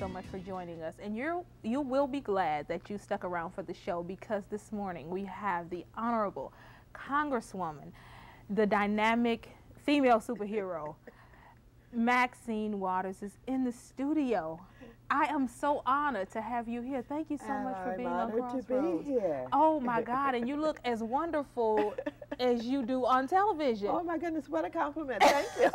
so much for joining us. And you will be glad that you stuck around for the show, because this morning we have the Honorable Congresswoman, the dynamic female superhero, Maxine Waters, is in the studio. I am so honored to have you here. Thank you so much for being on Crossroads. I'm honored to be here. Oh my God, and you look as wonderful as you do on television. Oh my goodness, what a compliment. Thank you.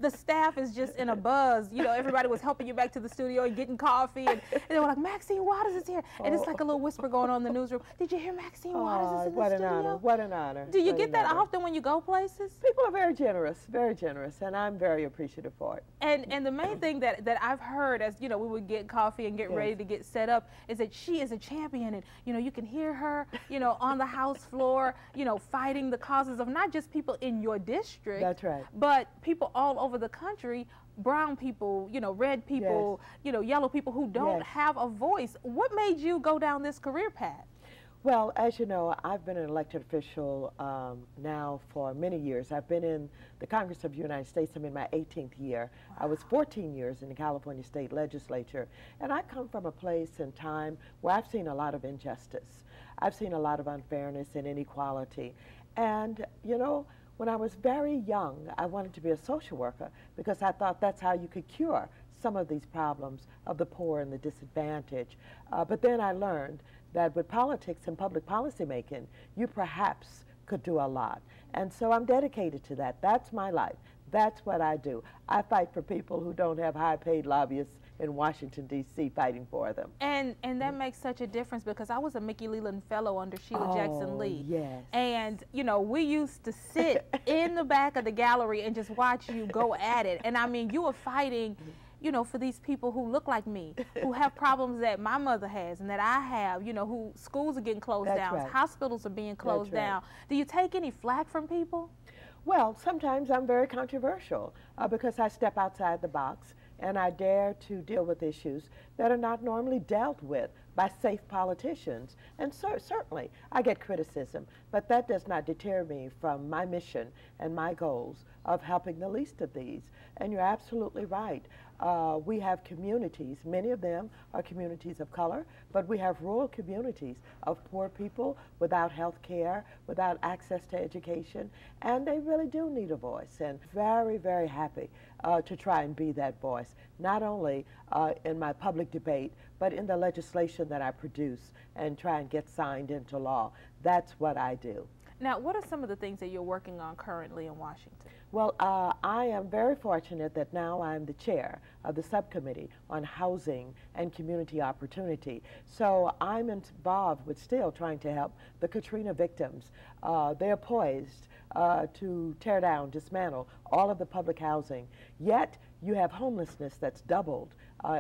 The staff is just in a buzz. You know, everybody was helping you back to the studio and getting coffee, and they were like, Maxine Waters is here. And it's like a little whisper going on in the newsroom. Did you hear Maxine Waters is in the studio? What an honor, what an honor. Do you get that often when you go places? People are very generous, and I'm very appreciative for it. And the main thing that I've heard as, you know, we would get coffee and get ready to get set up is that she is a champion, and, you know, you can hear her, you know, on the House floor, you know, fighting the causes of not just people in your district. That's right. But people all over the country, brown people, you know, red people, you know, yellow people who don't have a voice. What made you go down this career path? Well, as you know, I've been an elected official now for many years. I've been in the Congress of the United States. I'm in my 18th year. Wow. I was 14 years in the California State Legislature. And I come from a place and time where I've seen a lot of injustice. I've seen a lot of unfairness and inequality. And, you know, when I was very young, I wanted to be a social worker because I thought that's how you could cure some of these problems of the poor and the disadvantaged. But then I learned that with politics and public policy making, you perhaps could do a lot. And so I'm dedicated to that. That's my life. That's what I do. I fight for people who don't have high-paid lobbyists in Washington, D.C. fighting for them. And that makes such a difference, because I was a Mickey Leland Fellow under Sheila Jackson Lee. Yes. And, you know, we used to sit in the back of the gallery and just watch you go at it. And I mean, you were fighting, you know, for these people who look like me, who have problems that my mother has and that I have, you know, who schools are getting closed down, hospitals are being closed down. Do you take any flack from people? Well, sometimes I'm very controversial because I step outside the box and I dare to deal with issues that are not normally dealt with by safe politicians. And so, certainly, I get criticism, but that does not deter me from my mission and my goals of helping the least of these. And you're absolutely right. We have communities, many of them are communities of color, but we have rural communities of poor people without health care, without access to education, and they really do need a voice. And very, very happy to try and be that voice, not only in my public debate, but in the legislation that I produce and try and get signed into law. That's what I do. Now, what are some of the things that you're working on currently in Washington? Well, I am very fortunate that now I'm the chair of the subcommittee on housing and community opportunity. So I'm involved with still trying to help the Katrina victims. They're poised to tear down, dismantle all of the public housing. Yet you have homelessness that's doubled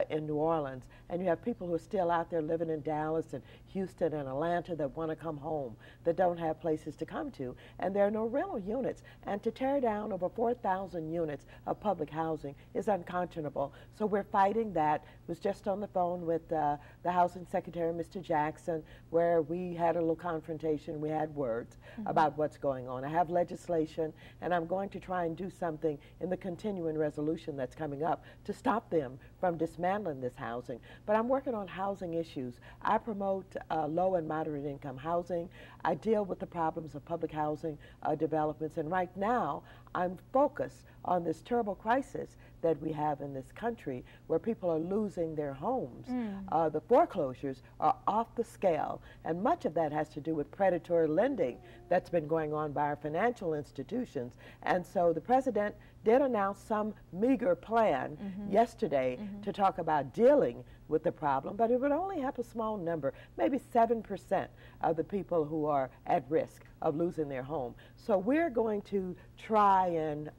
in New Orleans, and you have people who are still out there living in Dallas and Houston and Atlanta that want to come home, that don't have places to come to, and there are no rental units. And to tear down over 4,000 units of public housing is unconscionable. So we're fighting that. Was just on the phone with the Housing Secretary, Mr. Jackson, where we had a little confrontation. We had words about what's going on. I have legislation, and I'm going to try and do something in the continuing resolution that's coming up to stop them from dismantling this housing. But I'm working on housing issues. I promote low and moderate income housing. I deal with the problems of public housing developments, and right now I'm focused on this terrible crisis that we have in this country where people are losing their homes. The foreclosures are off the scale, and much of that has to do with predatory lending that's been going on by our financial institutions. And so the president did announce some meager plan yesterday to talk about dealing with the problem, but it would only help a small number, maybe 7% of the people who are at risk of losing their home. So we're going to try and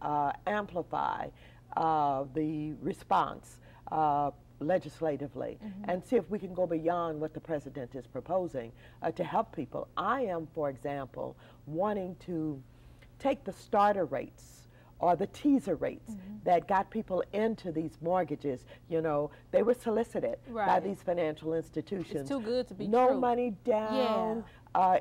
amplify the response legislatively and see if we can go beyond what the president is proposing to help people. I am, for example, wanting to take the starter rates or the teaser rates that got people into these mortgages. You know, they were solicited by these financial institutions. It's too good to be true. No money down,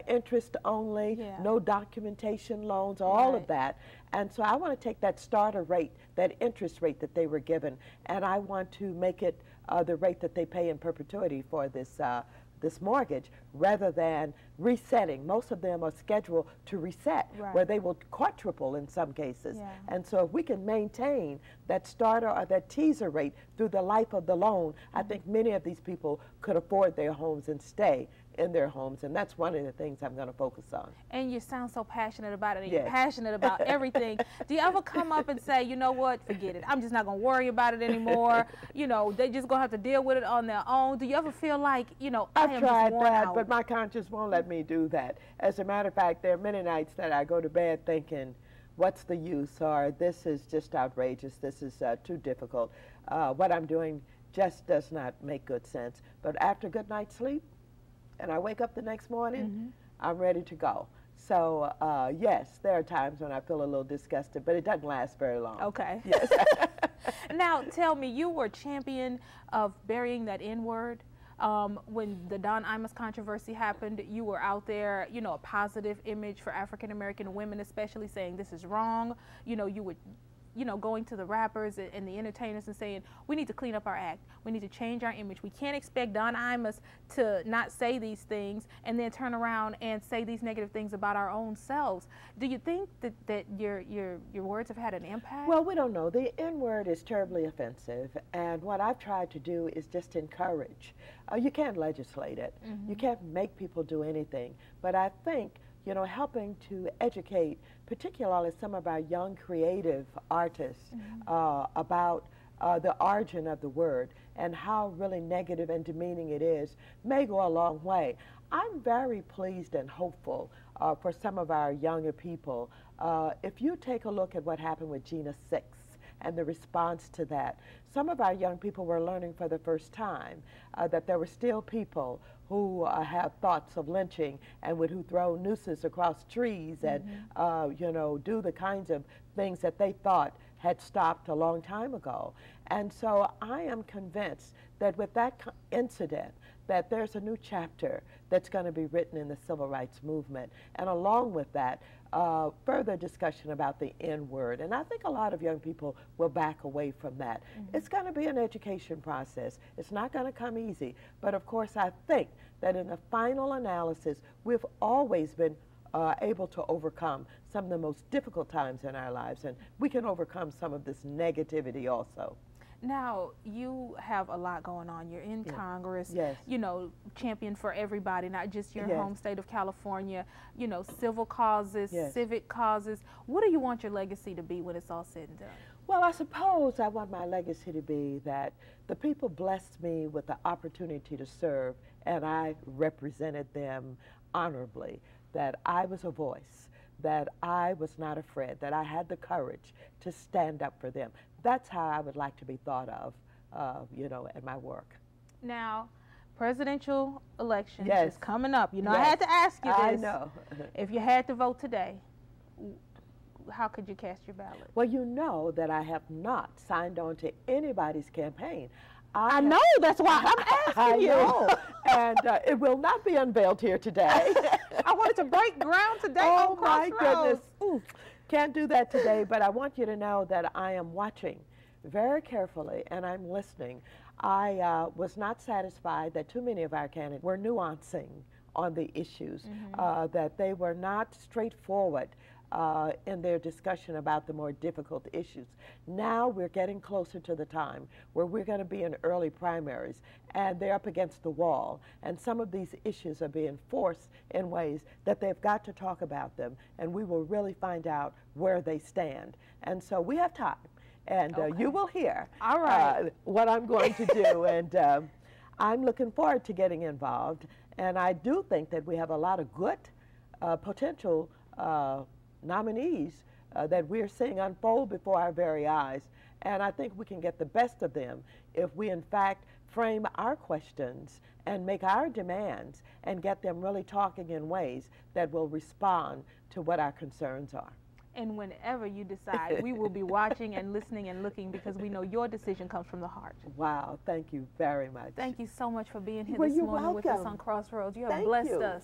interest only, no documentation loans, all of that. And so I want to take that starter rate, that interest rate that they were given, and I want to make it the rate that they pay in perpetuity for this mortgage, rather than resetting. Most of them are scheduled to reset, where they will quadruple in some cases. And so if we can maintain that starter or that teaser rate through the life of the loan, I think many of these people could afford their homes and stay in their homes, and that's one of the things I'm going to focus on. And you sound so passionate about it, and you're passionate about everything. Do you ever come up and say, you know what, forget it, I'm just not going to worry about it anymore, you know, they just going to have to deal with it on their own? Do you ever feel like, you know, I've tried that, but my conscience won't let me do that. As a matter of fact, there are many nights that I go to bed thinking, what's the use, or this is just outrageous, this is too difficult. What I'm doing just does not make good sense. But after a good night's sleep, and I wake up the next morning, I'm ready to go. So, yes, there are times when I feel a little disgusted, but it doesn't last very long. Okay. Yes. Now, tell me, you were a champion of burying that N-word. When the Don Imus controversy happened, you were out there, you know, a positive image for African-American women, especially, saying this is wrong. You know, you would, you know, going to the rappers and the entertainers and saying, we need to clean up our act. We need to change our image. We can't expect Don Imus to not say these things and then turn around and say these negative things about our own selves. Do you think that your words have had an impact? Well, we don't know. The N-word is terribly offensive, and what I've tried to do is just encourage. You can't legislate it. You can't make people do anything, but I think, you know, helping to educate, particularly some of our young creative artists, about the origin of the word and how really negative and demeaning it is, may go a long way. I'm very pleased and hopeful for some of our younger people. If you take a look at what happened with Gina 6 and the response to that, some of our young people were learning for the first time that there were still people who have thoughts of lynching and who throw nooses across trees and, you know, do the kinds of things that they thought had stopped a long time ago. And so I am convinced that with that incident, that there's a new chapter that's going to be written in the civil rights movement. And along with that, further discussion about the N-word. And I think a lot of young people will back away from that. It's going to be an education process. It's not going to come easy. But of course, I think that in the final analysis, we've always been able to overcome some of the most difficult times in our lives. And we can overcome some of this negativity also. Now, you have a lot going on. You're in Congress, Yes. you know, champion for everybody, not just your home state of California, you know, civil causes, civic causes. What do you want your legacy to be when it's all said and done? Well, I suppose I want my legacy to be that the people blessed me with the opportunity to serve, and I represented them honorably, that I was a voice, that I was not afraid, that I had the courage to stand up for them. That's how I would like to be thought of, you know, at my work. Now, presidential election is coming up. You know, I had to ask you this. I know. If you had to vote today, how could you cast your ballot? Well, you know that I have not signed on to anybody's campaign. I know, that's why I'm asking you. I know, and it will not be unveiled here today. I wanted to break ground today on Crossroads. Oh, my goodness. Ooh, can't do that today, but I want you to know that I am watching very carefully, and I'm listening. I was not satisfied that too many of our candidates were nuancing on the issues, that they were not straightforward in their discussion about the more difficult issues. Now we're getting closer to the time where we're going to be in early primaries, and they're up against the wall, and some of these issues are being forced in ways that they've got to talk about them, and we will really find out where they stand. And so we have time, and you will hear what I'm going to do, and I'm looking forward to getting involved, and I do think that we have a lot of good potential nominees that we're seeing unfold before our very eyes. And I think we can get the best of them if we, in fact, frame our questions and make our demands and get them really talking in ways that will respond to what our concerns are. And whenever you decide, we will be watching and listening and looking, because we know your decision comes from the heart. Wow, thank you very much. Thank you so much for being here Well, this morning with us on Crossroads. You have blessed us.